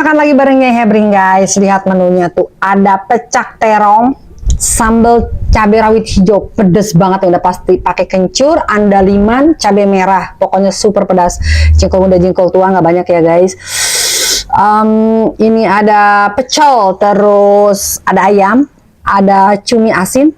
Makan lagi barengnya Hebring guys. Lihat menunya tuh. Ada pecak terong, sambal cabai rawit hijau, pedes banget udah pasti pakai kencur, andaliman, cabai merah. Pokoknya super pedas. Jengkol muda, jengkol tua nggak banyak ya guys. Ini ada pecel, terus ada ayam, ada cumi asin,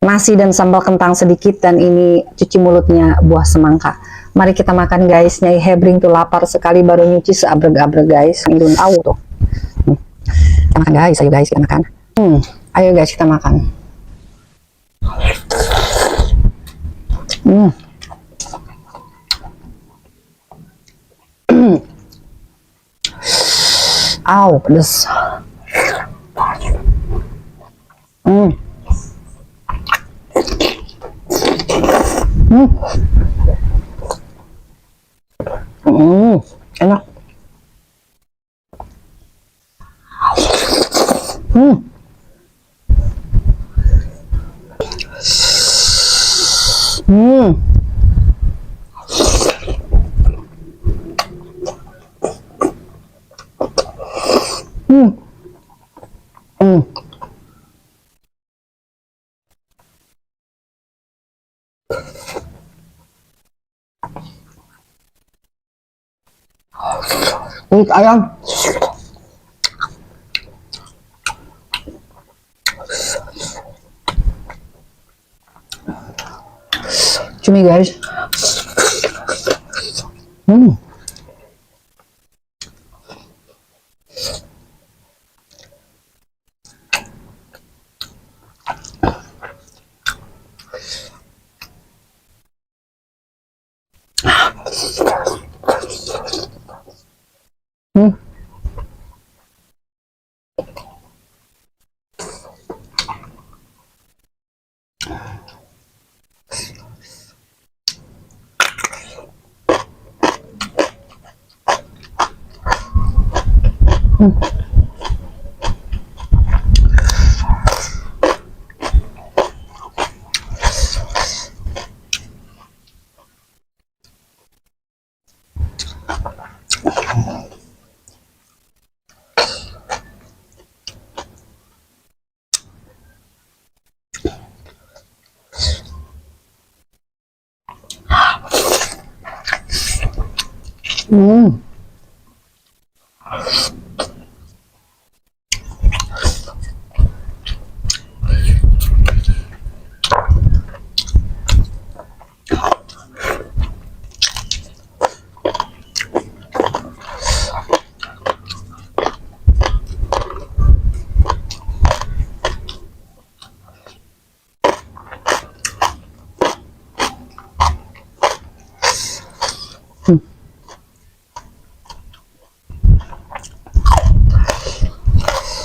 nasi dan sambal kentang sedikit, dan ini cuci mulutnya buah semangka. Mari kita makan guys. Nyai Hebring tuh lapar sekali, baru nyuci seabrek-abrek guys. Ini belum tahu tuh. Kita makan guys, ayo guys kita makan. Ayo guys kita makan. Aw, pedes. Enak. Kulit ayam. Cumi guys.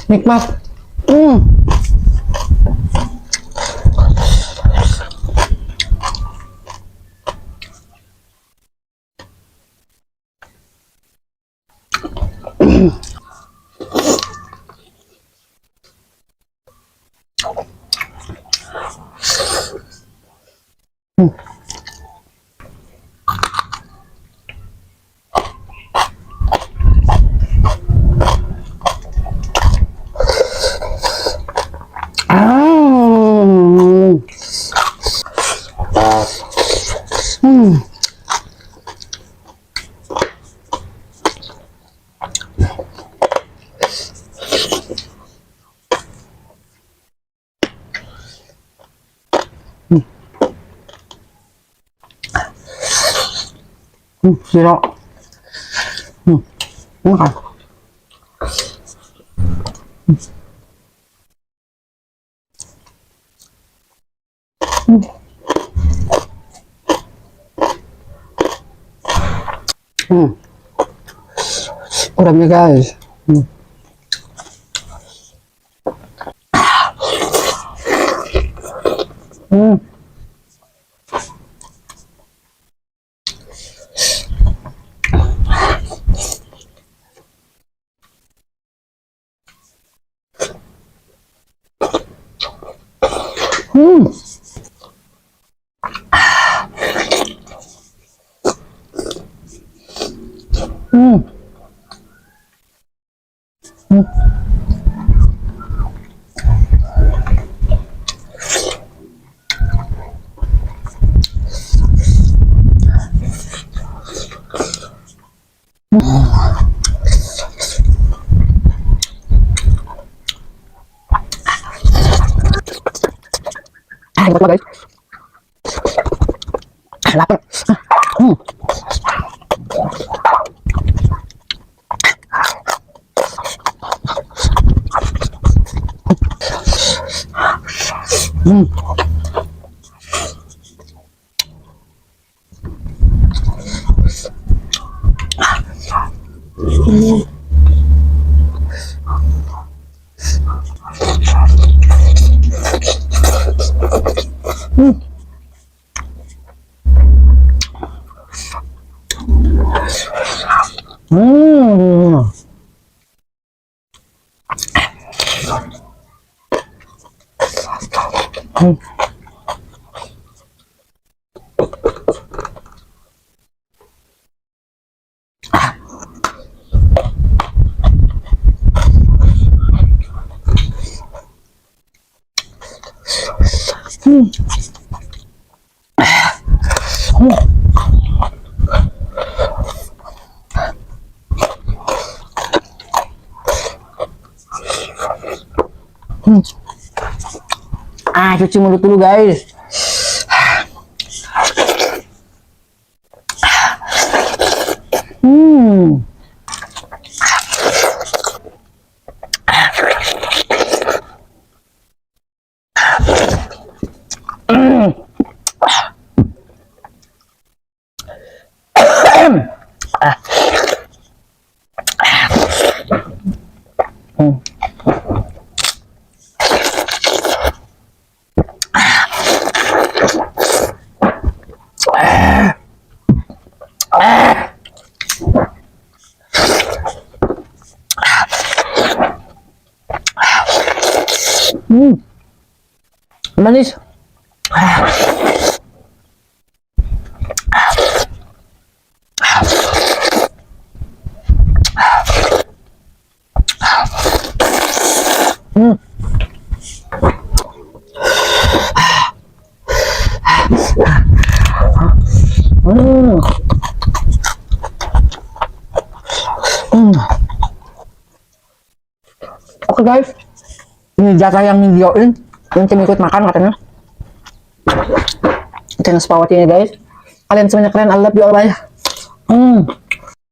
Nikmat. Siro. Makan. Udangnya guys. Ah, hebat banget, guys. Lapar. Hmm. Hmm. Hmm. Hmm. Hmm. Hmm. Hmm. Ah, cuci mulut dulu, guys. Hmm. Hmm. Hmm. Manis. Hmm. Hmm. Hmm. Oke, guys, ini jatah yang videoin yang tim ikut makan katanya. Thanks for watching ya, guys. Kalian semuanya keren, I love you all, bye. Hmm.